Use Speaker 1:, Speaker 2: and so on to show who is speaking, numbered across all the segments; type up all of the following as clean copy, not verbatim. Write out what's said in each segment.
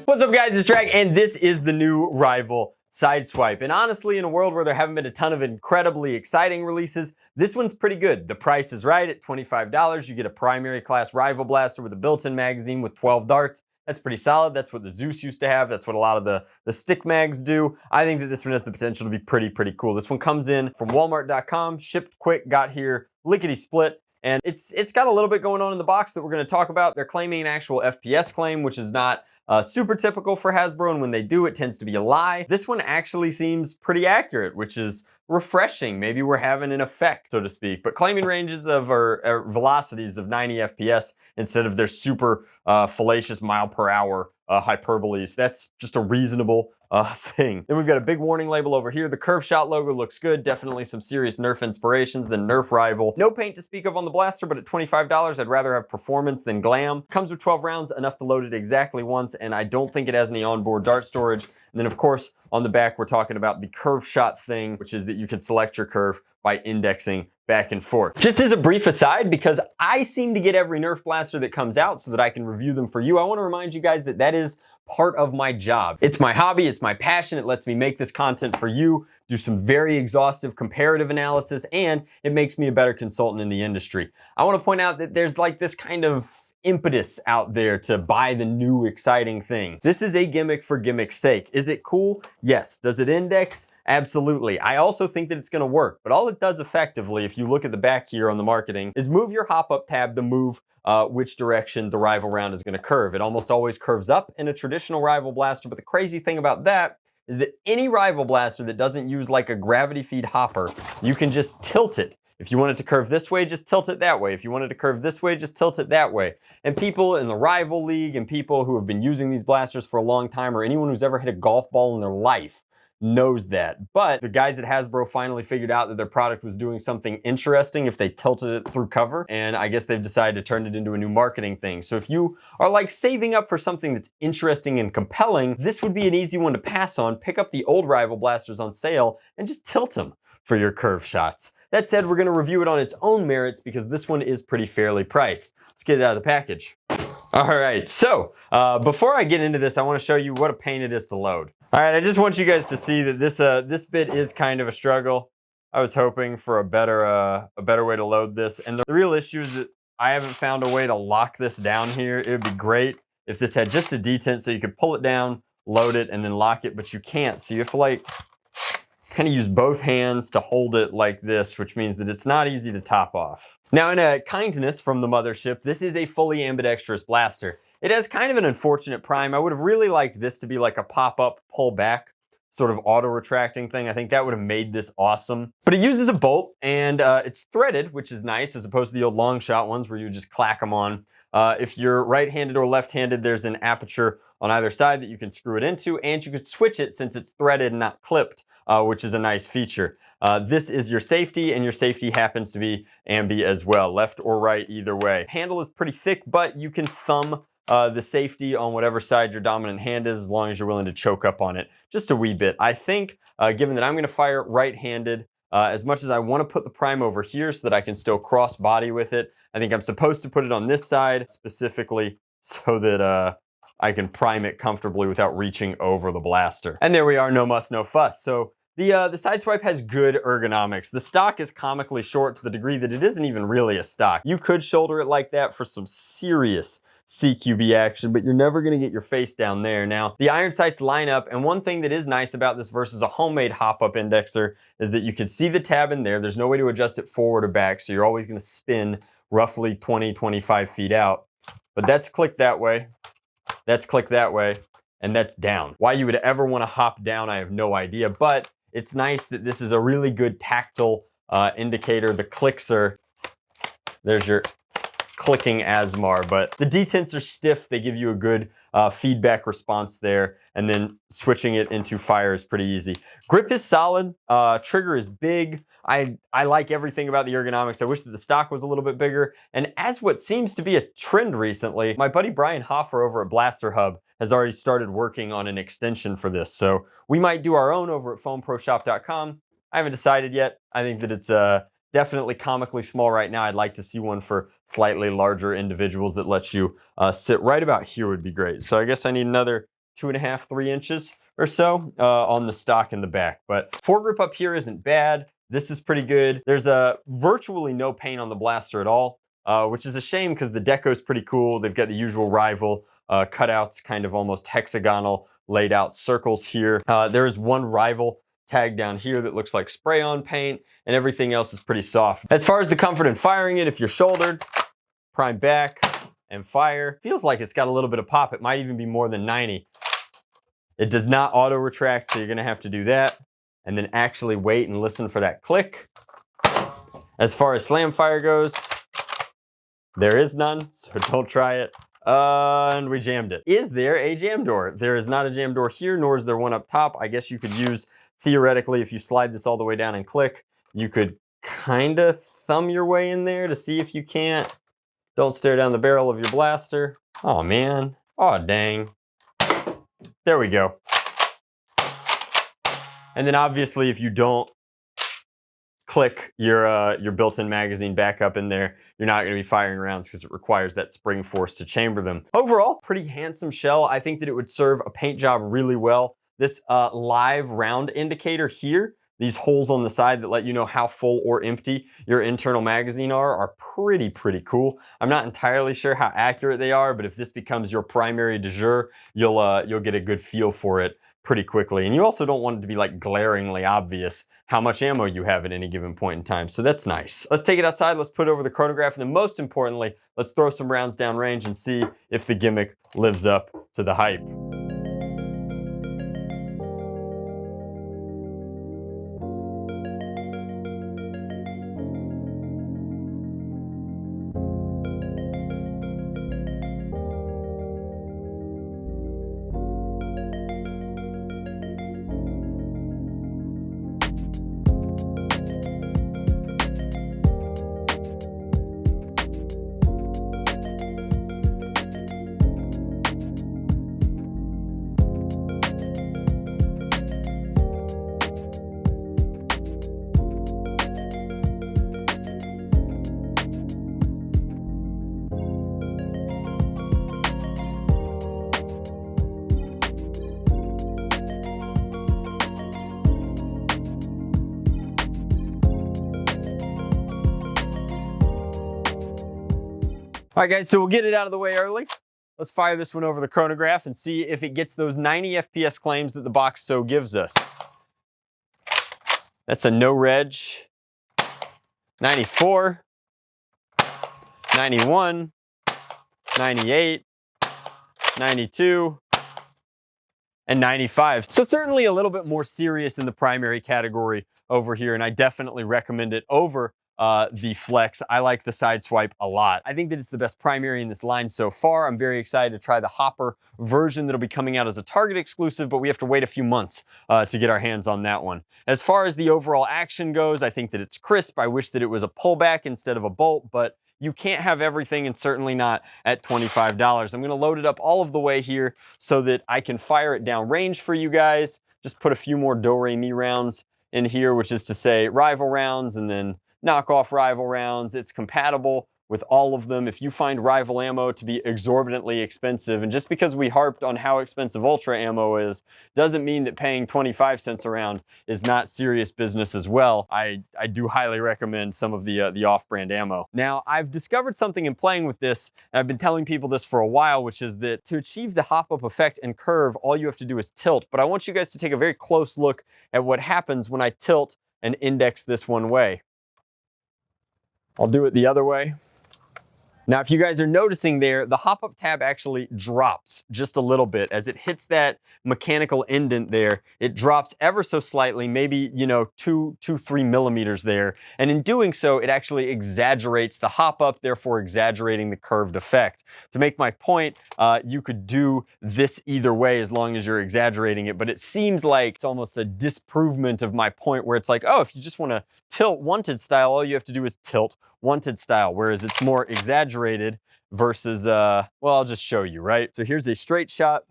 Speaker 1: What's up guys, it's Drac, and this is the new Rival SideSwipe. And honestly, in a world where there haven't been a ton of incredibly exciting releases, this one's pretty good. The price is right at $25. You get a primary class Rival blaster with a built-in magazine with 12 darts. That's pretty solid. That's what the Zeus used to have. That's what a lot of the stick mags do. I think that this one has the potential to be pretty cool. This one comes in from Walmart.com, shipped quick, got here lickety split. And it's got a little bit going on in the box that we're going to talk about. They're claiming an actual FPS claim, which is not super typical for Hasbro, and when they do, it tends to be a lie. This one actually seems pretty accurate, which is refreshing. Maybe we're having an effect, so to speak. But claiming ranges of or velocities of 90 FPS instead of their super fallacious mile per hour hyperboles. That's just a reasonable thing. Then we've got a big warning label over here. The Curveshot logo looks good. Definitely some serious Nerf inspirations. The Nerf Rival. No paint to speak of on the blaster, but at $25, I'd rather have performance than glam. Comes with 12 rounds, enough to load it exactly once, and I don't think it has any onboard dart storage. And then of course, on the back, we're talking about the Curveshot thing, which is that you can select your curve by indexing back and forth. Just as a brief aside, because I seem to get every Nerf blaster that comes out so that I can review them for you, I want to remind you guys that that is part of my job. It's my hobby, it's my passion, it lets me make this content for you, do some very exhaustive comparative analysis, and it makes me a better consultant in the industry. I want to point out that there's like this kind of impetus out there to buy the new exciting thing. This is a gimmick for gimmick's sake. Is it cool? Yes. Does it index? Absolutely. I also think that it's going to work, but all it does effectively, if you look at the back here on the marketing, is move your hop-up tab to move which direction the Rival round is going to curve. It almost always curves up in a traditional Rival blaster, but the crazy thing about that is that any Rival blaster that doesn't use like a gravity feed hopper, you can just tilt it. If you want it to curve this way, just tilt it that way. If you want it to curve this way, just tilt it that way. And people in the Rival League and people who have been using these blasters for a long time, or anyone who's ever hit a golf ball in their life, knows that. But the guys at Hasbro finally figured out that their product was doing something interesting if they tilted it through cover, and I guess they've decided to turn it into a new marketing thing. So if you are like saving up for something that's interesting and compelling, this would be an easy one to pass on. Pick up the old Rival blasters on sale and just tilt them for your curve shots. That said, we're going to review it on its own merits because this one is pretty fairly priced. Let's get it out of the package. All right, so before I get into this, I want to show you what a pain it is to load. All right, I just want you guys to see that this bit is kind of a struggle. I was hoping for a better way to load this, and the real issue is that I haven't found a way to lock this down here. It would be great if this had just a detent so you could pull it down, load it, and then lock it, but you can't. So you have to like kind of use both hands to hold it like this, which means that it's not easy to top off. Now, in a kindness from the mothership, this is a fully ambidextrous blaster. It has kind of an unfortunate prime. I would have really liked this to be like a pop-up, pull-back, sort of auto-retracting thing. I think that would have made this awesome. But it uses a bolt, and it's threaded, which is nice, as opposed to the old long shot ones where you just clack them on. If you're right-handed or left-handed, there's an aperture on either side that you can screw it into, and you could switch it since it's threaded and not clipped, which is a nice feature. This is your safety, and your safety happens to be ambi as well, left or right, either way. Handle is pretty thick, but you can thumb the safety on whatever side your dominant hand is, as long as you're willing to choke up on it just a wee bit. I think, given that I'm going to fire right-handed, as much as I want to put the prime over here so that I can still cross body with it, I think I'm supposed to put it on this side specifically so that I can prime it comfortably without reaching over the blaster. And there we are, no muss, no fuss. So the SideSwipe has good ergonomics. The stock is comically short to the degree that it isn't even really a stock. You could shoulder it like that for some serious CQB action, but you're never going to get your face down there. Now, the iron sights line up, and one thing that is nice about this versus a homemade hop-up indexer is that you can see the tab in there. There's no way to adjust it forward or back, so you're always going to spin roughly 20-25 feet out. But that's clicked that way, that's clicked that way, and that's down. Why you would ever want to hop down, I have no idea, but it's nice that this is a really good tactile indicator. The clicks are, there's your clicking ASMR, but the detents are stiff. They give you a good feedback response there, and then switching it into fire is pretty easy. Grip is solid, trigger is big. I like everything about the ergonomics. I wish that the stock was a little bit bigger, and as what seems to be a trend recently, my buddy Brian Hoffer over at Blaster Hub has already started working on an extension for this, so we might do our own over at foamproshop.com. I haven't decided yet. I think that it's definitely comically small right now. I'd like to see one for slightly larger individuals that lets you sit right about here would be great. So I guess I need another 2.5, 3 inches or so on the stock in the back. But foregrip up here isn't bad. This is pretty good. There's virtually no paint on the blaster at all, which is a shame because the deco is pretty cool. They've got the usual Rival cutouts, kind of almost hexagonal laid out circles here. There is one Rival tag down here that looks like spray-on paint, and everything else is pretty soft. As far as the comfort in firing it, if you're shouldered, prime back, and fire, feels like it's got a little bit of pop. It might even be more than 90. It does not auto retract, so you're gonna have to do that and then actually wait and listen for that click. As far as slam fire goes, there is none, so don't try it. And we jammed it. Is there a jam door? There is not a jam door here, nor is there one up top. I guess you could use, theoretically, if you slide this all the way down and click, you could kind of thumb your way in there to see if you can't. Don't stare down the barrel of your blaster. Oh man, oh dang. There we go. And then obviously if you don't click your built-in magazine back up in there, you're not going to be firing rounds because it requires that spring force to chamber them. Overall, pretty handsome shell. I think that it would serve a paint job really well. This live round indicator here, these holes on the side that let you know how full or empty your internal magazine are pretty cool. I'm not entirely sure how accurate they are, but if this becomes your primary de jour, you'll get a good feel for it pretty quickly. And you also don't want it to be like glaringly obvious how much ammo you have at any given point in time. So that's nice. Let's take it outside, let's put it over the chronograph, and then most importantly, let's throw some rounds down range and see if the gimmick lives up to the hype. All right, guys, so we'll get it out of the way early. Let's fire this one over the chronograph and see if it gets those 90 FPS claims that the box so gives us. That's a no reg. 94, 91, 98, 92, and 95. So certainly a little bit more serious in the primary category over here, and I definitely recommend it over the Flex. I like the SideSwipe a lot. I think that it's the best primary in this line so far. I'm very excited to try the Hopper version that'll be coming out as a Target exclusive, but we have to wait a few months to get our hands on that one. As far as the overall action goes, I think that it's crisp. I wish that it was a pullback instead of a bolt, but you can't have everything, and certainly not at $25. I'm gonna load it up all of the way here so that I can fire it down range for you guys. Just put a few more Do-Re-Mi rounds in here, which is to say Rival rounds and then knockoff Rival rounds. It's compatible with all of them. If you find Rival ammo to be exorbitantly expensive, and just because we harped on how expensive Ultra ammo is, doesn't mean that paying 25 cents a round is not serious business as well. I do highly recommend some of the off-brand ammo. Now, I've discovered something in playing with this, and I've been telling people this for a while, which is that to achieve the hop-up effect and curve, all you have to do is tilt. But I want you guys to take a very close look at what happens when I tilt and index this one way. I'll do it the other way. Now, if you guys are noticing there, the hop-up tab actually drops just a little bit. As it hits that mechanical indent there, it drops ever so slightly, maybe, 3 millimeters there. And in doing so, it actually exaggerates the hop-up, therefore exaggerating the curved effect. To make my point, you could do this either way as long as you're exaggerating it, but it seems like it's almost a disprovement of my point where it's like, oh, if you just want to tilt wanted style, all you have to do is tilt wanted style, whereas it's more exaggerated versus, well, I'll just show you, right? So here's a straight shot,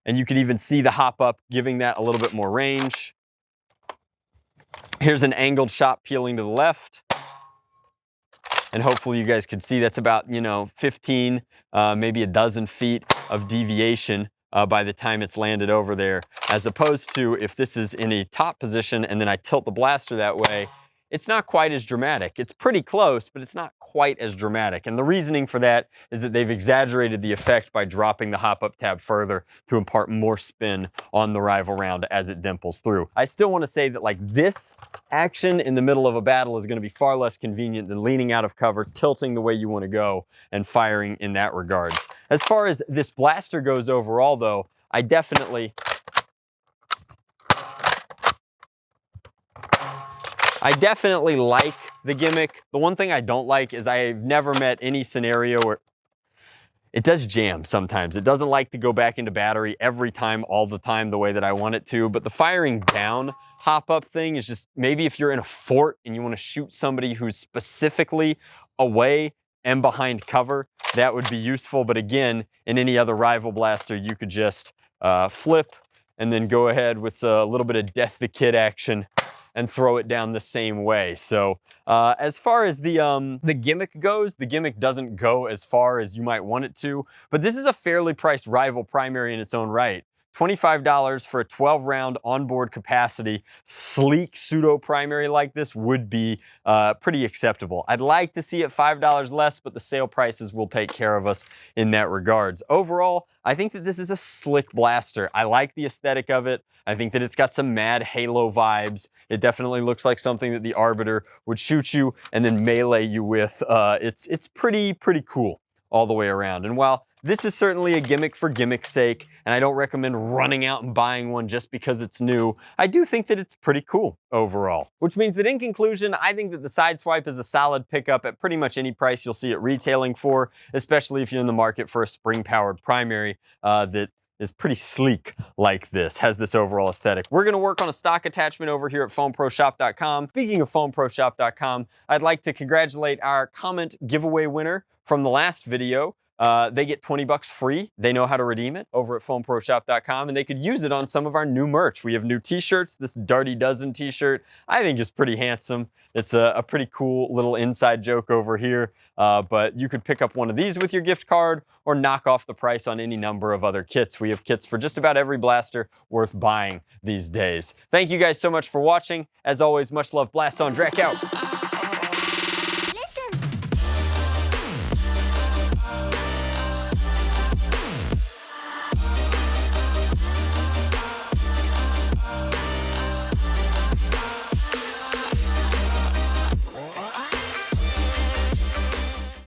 Speaker 1: and you can even see the hop up, giving that a little bit more range. Here's an angled shot peeling to the left. And hopefully you guys can see that's about, 15, maybe a dozen feet of deviation by the time it's landed over there, as opposed to if this is in a top position and then I tilt the blaster that way, it's not quite as dramatic. It's pretty close, but it's not quite as dramatic. And the reasoning for that is that they've exaggerated the effect by dropping the hop-up tab further to impart more spin on the rival round as it dimples through. I still want to say that like this action in the middle of a battle is going to be far less convenient than leaning out of cover, tilting the way you want to go, and firing in that regards. As far as this blaster goes overall though, I definitely like the gimmick. The one thing I don't like is I've never met any scenario where it does jam sometimes. It doesn't like to go back into battery every time, all the time, the way that I want it to. But the firing down hop-up thing is just, maybe if you're in a fort and you want to shoot somebody who's specifically away and behind cover, that would be useful. But again, in any other rival blaster, you could just flip and then go ahead with a little bit of Death the Kid action and throw it down the same way. So as far as the gimmick goes, the gimmick doesn't go as far as you might want it to, but this is a fairly priced rival primary in its own right. $25 for a 12-round onboard capacity, sleek pseudo primary like this would be pretty acceptable. I'd like to see it $5 less, but the sale prices will take care of us in that regards. Overall, I think that this is a slick blaster. I like the aesthetic of it. I think that it's got some Mad Halo vibes. It definitely looks like something that the Arbiter would shoot you and then melee you with. It's pretty cool all the way around. And while this is certainly a gimmick for gimmick's sake, and I don't recommend running out and buying one just because it's new, I do think that it's pretty cool overall. Which means that in conclusion, I think that the SideSwipe is a solid pickup at pretty much any price you'll see it retailing for, especially if you're in the market for a spring-powered primary that is pretty sleek like this, has this overall aesthetic. We're gonna work on a stock attachment over here at foamproshop.com. Speaking of foamproshop.com, I'd like to congratulate our comment giveaway winner from the last video. They get 20 bucks free. They know how to redeem it over at foamproshop.com, and they could use it on some of our new merch. We have new t-shirts. This Darty Dozen t-shirt I think is pretty handsome. It's a pretty cool little inside joke over here, but you could pick up one of these with your gift card or knock off the price on any number of other kits. We have kits for just about every blaster worth buying these days. Thank you guys so much for watching. As always, much love. Blast on, Drac out.